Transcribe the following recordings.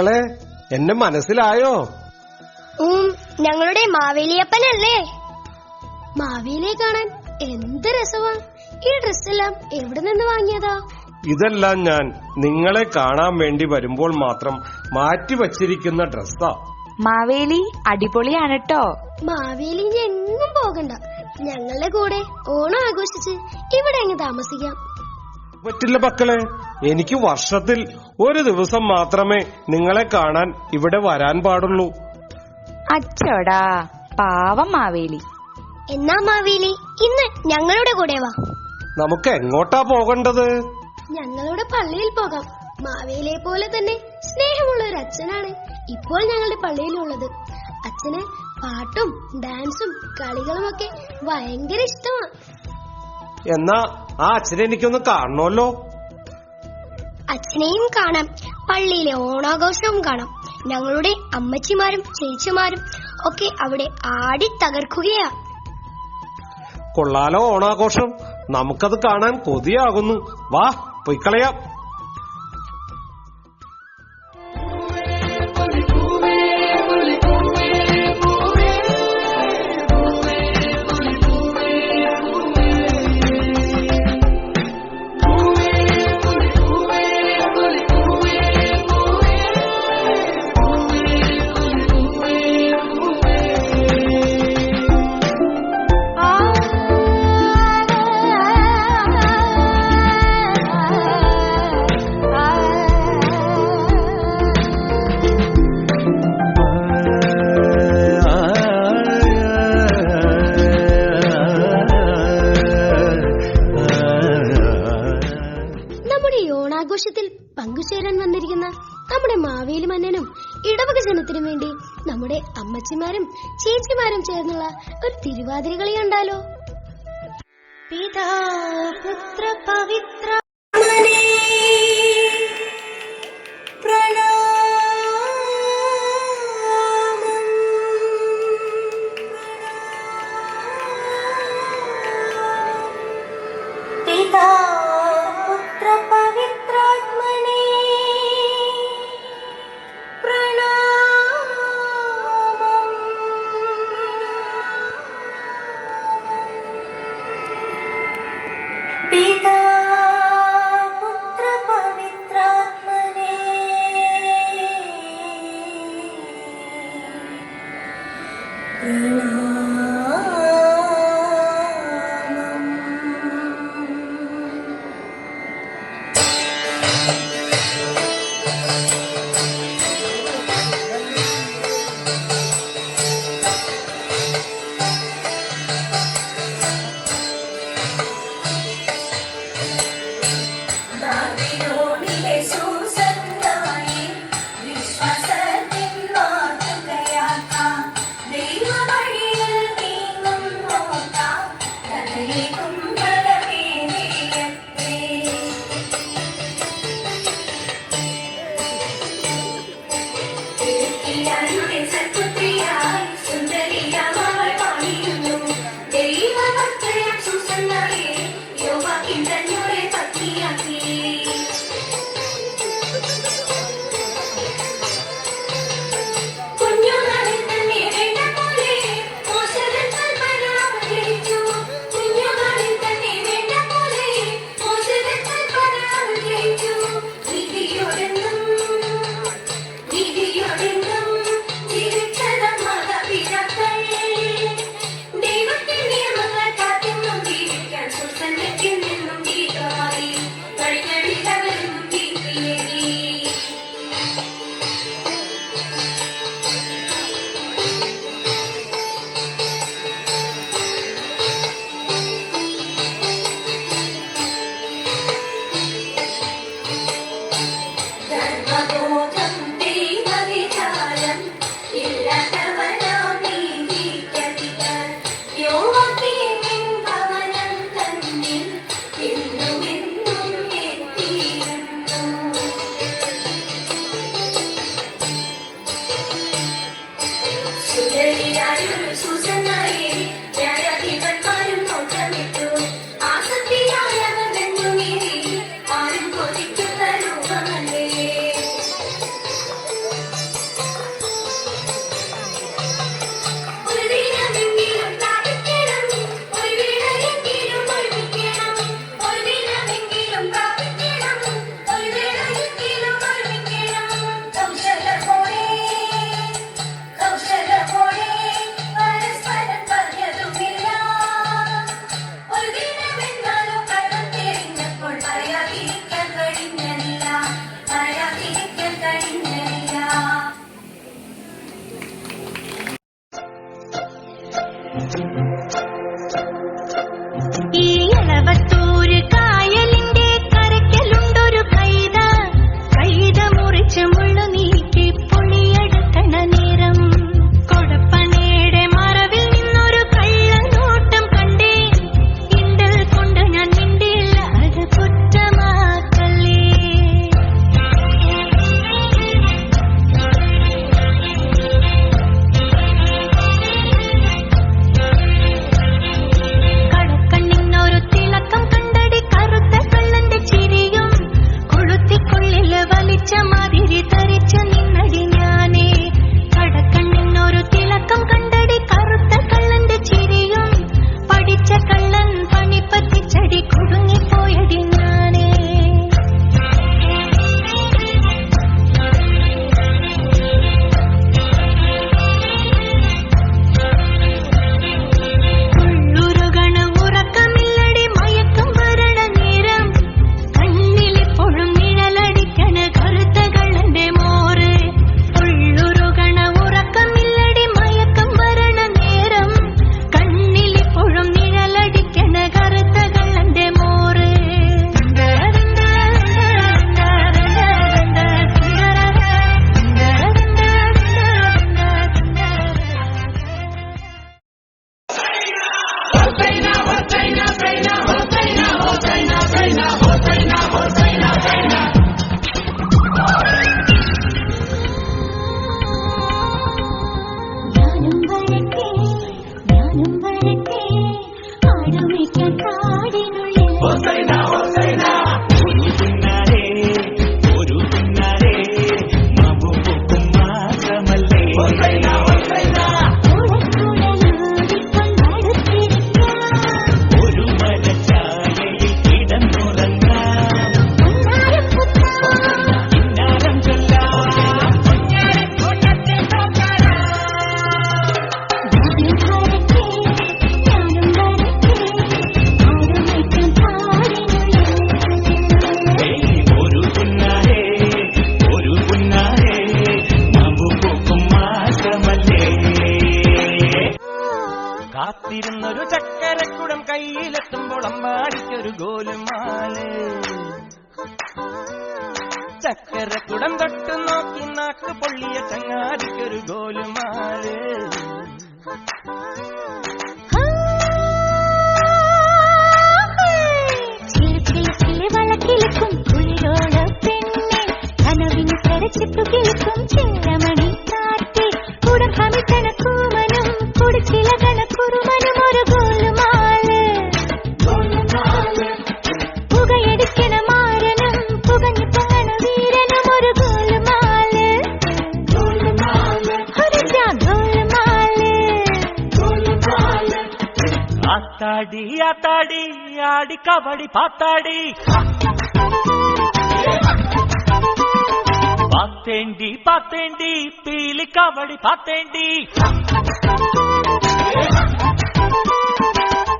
മക്കളെ, എന്നെ മനസ്സിലായോ? ഞങ്ങളുടെ മാവേലിയപ്പനല്ലേ? മാവേലിയെ കാണാൻ എന്ത് രസവാ! ഈ ഡ്രസ്സെല്ലാം എവിടെ നിന്ന് വാങ്ങിയതാ? ഇതെല്ലാം ഞാൻ നിങ്ങളെ കാണാൻ വേണ്ടി വരുമ്പോൾ മാത്രം മാറ്റി വച്ചിരിക്കുന്ന ഡ്രസ്സാ. മാവേലി അടിപൊളിയാണ് ട്ടോ. മാവേലി എങ്ങും പോകണ്ട, ഞങ്ങളുടെ കൂടെ ഓണം ആഘോഷിച്ച് ഇവിടെ അങ്ങ് താമസിക്കാം. പറ്റില്ല മക്കളെ, എനിക്ക് വർഷത്തിൽ ഒരു ദിവസം മാത്രമേ നിങ്ങളെ കാണാൻ ഇവിടെ വരാൻ പാടുള്ളൂ. അച്ചോടാ, പാവം മാവേലി. എന്നാ മാവേലി ഇന്ന് ഞങ്ങളുടെ കൂടെ വാ. നമുക്ക് എങ്ങോട്ടാ പോകേണ്ടത്? ഞങ്ങളുടെ പള്ളിയിൽ പോകാം. മാവേലിയെ പോലെ തന്നെ സ്നേഹമുള്ള ഒരു അച്ഛനാണ് ഇപ്പോൾ ഞങ്ങളുടെ പള്ളിയിലുള്ളത്. അച്ഛന് പാട്ടും ഡാൻസും കളികളും ഒക്കെ ഭയങ്കര ഇഷ്ടമാണ്. എന്നാ ആ അച്ഛനെ എനിക്കൊന്ന് കാണണമല്ലോ. അച്ഛനെയും കാണാം, പള്ളിയിലെ ഓണാഘോഷവും കാണാം. ഞങ്ങളുടെ അമ്മച്ചിമാരും ചേച്ചിമാരും ഒക്കെ അവിടെ ആടി തകർക്കുകയാ. കൊള്ളാലോ ഓണാഘോഷം, നമുക്കത് കാണാൻ കൊതിയാകുന്നു. വാ, പൊയ്ക്കളയാം. ആഘോഷത്തിൽ പങ്കുചേരാൻ വന്നിരിക്കുന്ന നമ്മുടെ മാവേലി മന്നനും ഇടവക ജനത്തിനു വേണ്ടി നമ്മുടെ അമ്മച്ചിമാരും ചേച്ചിമാരും ചേർന്നുള്ള ഒരു തിരുവാതിര കളി കണ്ടാലോ? പിതാ പുത്ര പവിത്ര ഈ എളവത്തൂര് കായലിന്റെ കരയ്ക്കലുണ്ടൊരു കൈത മുറിച്ച് മുള്ളു നീക്കി പൊളിയെടുക്കണ നേരം കൊടപ്പനയുടെ മറവിൽ നിന്നൊരു കള്ളനോട്ടം കണ്ടേ. ഇണ്ടൽ കൊണ്ട് ഞാൻ മിണ്ടിയില്ല, അത് കുറ്റമാക്കല്ലേ. കടക്കണ്ണിന്നൊരു തിളക്കം കണ്ടടി കറുത്ത കള്ളന്റെ ചിരിയും കൊളുത്തിക്കൊള്ളില് വലിച്ച മാതിരി തരിച്ചു നിന്നടി ഞാനേ. കടക്കണ്ണിന്നൊരു തിളക്കം കണ്ടടി കറുത്ത കള്ളന്റെ ചിരിയും പഠിച്ച കള്ളൻ പണിപ്പറ്റിച്ചടി കുടുങ്ങിപ്പോയടി ഞാനേ. ഉള്ളുരുകണ ഉറക്കമില്ലടി മയക്കം വരണ നേരം കണ്ണിലെപ്പോഴും നിഴലടിക്കണ കറുത്ത കള്ളന്റെ മോറ്. ഉള്ളുരുകണ ഉറക്കമില്ലടി മയക്കം വരണ നേരം കണ്ണിലെപ്പോഴും നിഴലടിക്കണ കറുത്ത കള്ളന്റെ മോറ്. ഞാനും വരട്ടെ ആടുമേക്കാൻ കാടിനുള്ളിൽ. കാത്തിരുന്നൊരു ചക്കരക്കുടം കയ്യിലെത്തുമ്പോൾ അമ്പാടിക്കൊരു ഗോലുമാല്. ചക്കരക്കുടം തൊട്ടു നോക്കി നാക്ക് പൊള്ളിയ ചങ്ങാടിക്കൊരു ഗോലുമാല്. വളക്കിലക്കും കുളിരോള പെണ്ണെ കനവിന് കരച്ചിട്ടു കിളിക്കും ചെല്ലമണി കാറ്റ് കുടം കമിട്ടണ കൂമനും കുടിച്ചില കണക്കുറുമനും ഒരു ഗോലുമാല്. പുകയടിക്കണ മാരനും പുകഞ്ഞു പൊങ്ങണ വീരനും ഒരു ഗോലുമാല്. ഒരു ഗോലുമാല്. ആത്താടി ആത്താടി ആടി കബടി പാത്താടി പാത്തേണ്ടി പാത്തേണ്ടി പീലി കബടി പാത്തേണ്ടി.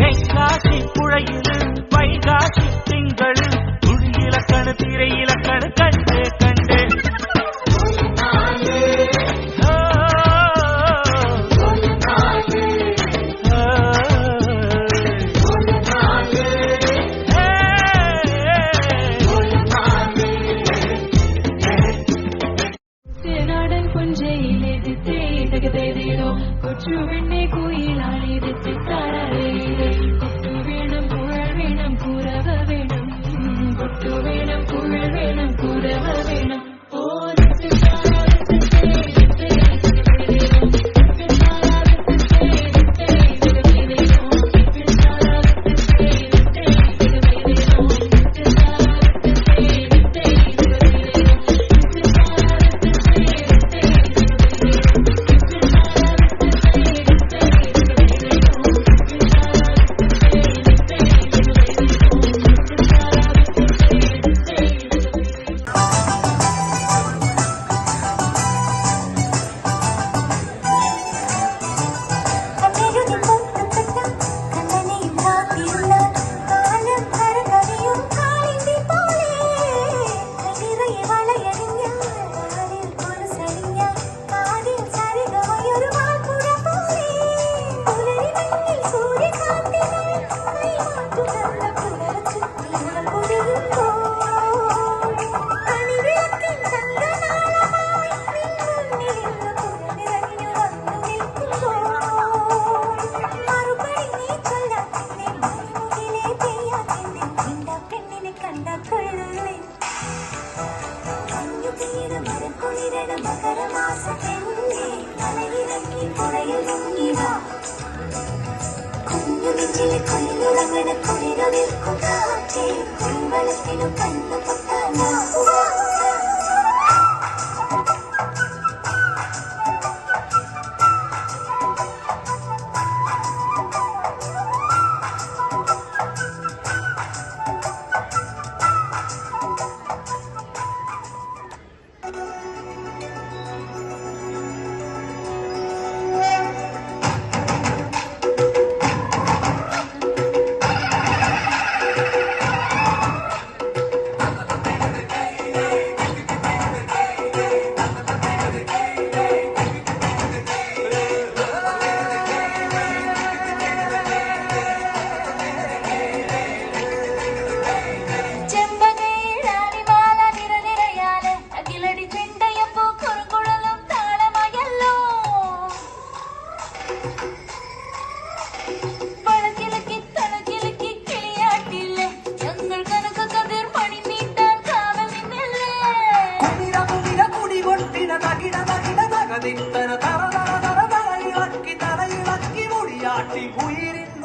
തെങ്കാശി പുഴയില് വൈകാശി തിങ്കള് തുടിയിലക്കണ് തിരയിലക്കണ് കണ്ടേ കണ്ടേ. കൊച്ചു പെണ്ണെ കുയിലാളിരുത്തി താരേത് കൊട്ടു വേണം കുഴൽ വേണം കുരവ വേണം. കൊട്ടു വേണം കുഴൽ വേണം കുരവ വേണം. മഴയുറങ്ങിടാ കുഞ്ഞു നെഞ്ചിലെ കൊല്ലുറങ്ങണ കുളിര നിൽക്കും കാറ്റേ കുളിവെള്ളത്തിനു കണ്ണു പൊട്ടാനാ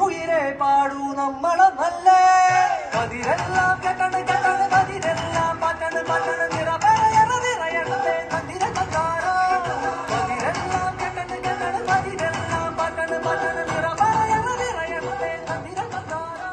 ഉയരെ പാടൂ നമ്മളെ നല്ല പതിരെല്ലാം കെട്ടണ് കെട്ടണ് പതിരെല്ലാം പറ്റണ് പറ്റണ് നിറയണത്തെ നന്ദിര കണ്ടാരോ പതിരെല്ലാം കെട്ടണ് കെട്ടണ് പതിരെല്ലാം പറ്റണ് പറ്റണ് നിറയണത്തെ നന്ദിര കണ്ടാരോ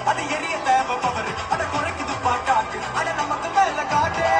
അത് എറിയ തേവ പവർ അട കുറയ്ക്കുന്നത് പാട്ടാക്ക് അട നമുക്ക് മേല കാട്ടേ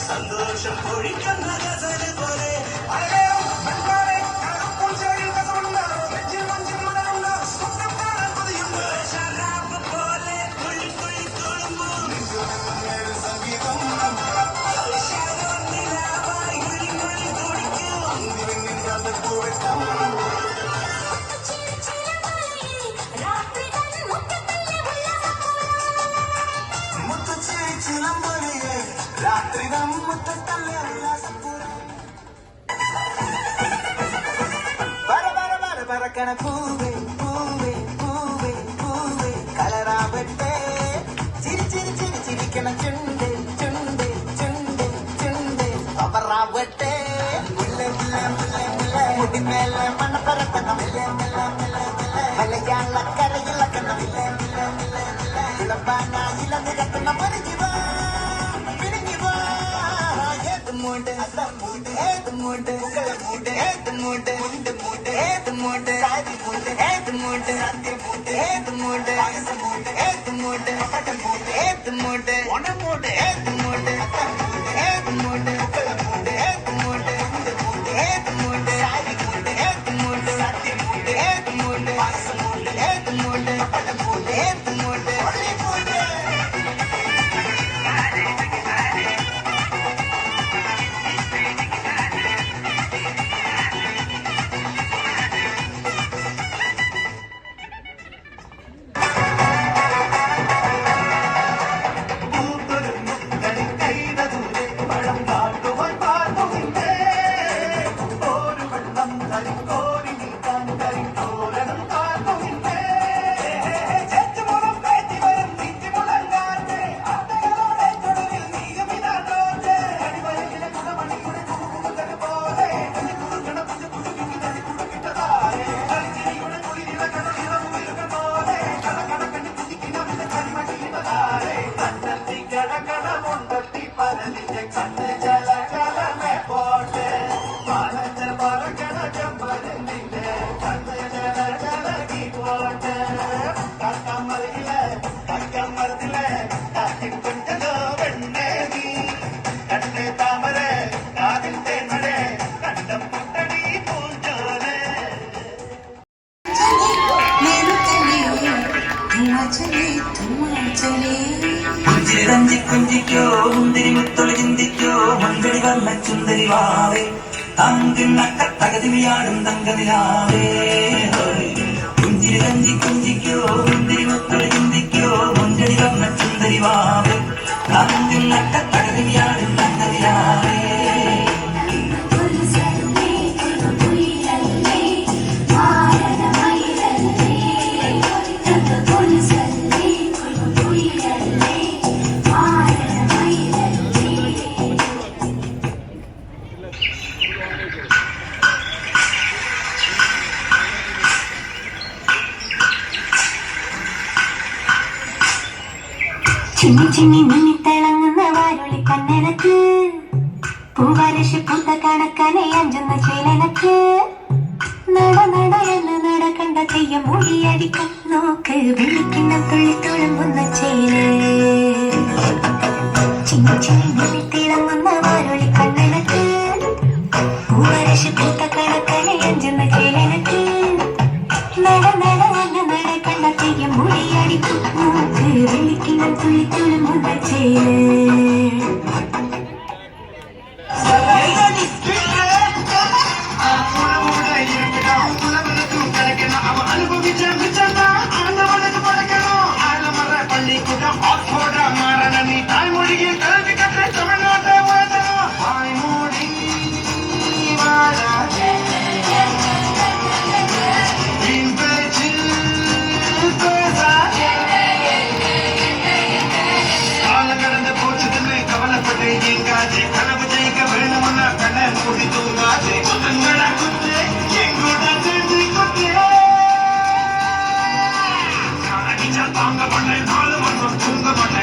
സന്തോഷം പൊഴിക്കുന്ന ഗസല് പോലെ ശരാബ് പോലെ തുള്ളി തുള്ളി തുളുമ്പും സംഗീതം നിലാവായി ഉള്ളി ഉള്ളി തുടിക്കും ചിലമ്പൊലിയെ രാത്രി നമ്മത്തല്ലേ പറക്കണ പൂവേ പൂവേ പൂവേ പൂവേ കളറാവട്ടെ ചിരി ചിരി ചിരി ചിരിക്കണ ചുണ്ട് ചുണ്ട് ചുണ്ട് ചുണ്ട് അവറാവട്ടെ മുല്ല മുല്ല മുല്ല മുല്ല മുടിമേലെ മണ്ണ പറക്കണം മലയാളക്കരയിലക്കണം ഇളമ്പാനായില നിരക്കുന്ന പരിചിവ പിരിഞ്ഞിവ ഏത് കുഞ്ചിരഞ്ചി കുഞ്ചിക്കോ മുന്തിരി മുത്തൊളി ചിന്തിക്കോ മന്ത്രി വന്ന ചുന്ദരി വാവേ തങ്കിണ്ണക്ക തകതിവിയാടും തങ്കനിലാവേ കുഞ്ചിരഞ്ചി കുഞ്ചിക്കോ മുന്തിരി മുത്തൊളി ചിന്തിക്കോ മുഞ്ചടി വന്ന ചുന്ദരി വാവേ തങ്കിണ്ണക്ക തകതിവിയാടും തങ്കനിലാവേ ചിന്നി ചിന്നി മിന്നിത്തിളങ്ങുന്ന വാരുളി കണ്ണനക്ക് പൂവാരശി പൂത്ത കണക്കനെ അഞ്ചുന്ന ചേലനക്ക് നട നട എന്ന് നട കണ്ട തെയ്യം മൂടിയടിക്കും നോക്ക് വിളിക്കുന്ന തുള്ളി തുളുമ്പുന്ന ചേല് ചിന്നി ചിന്നി മിന്നിത്തിളങ്ങുന്ന വാരുളി കണ്ണനക്ക് പൂവാരശി പൂത്ത കണക്കനെ അഞ്ചുന്ന ചേലനക്ക് നട നട എന്ന് നട കണ്ട തെയ്യം മൂടിയടിക്കും നോക്ക് വിളിക്കുന്ന തുള്ളി തുളുമ്പുന്ന ചേല് தாங்க பண்ண 4 வருஷம் தூங்க பண்ண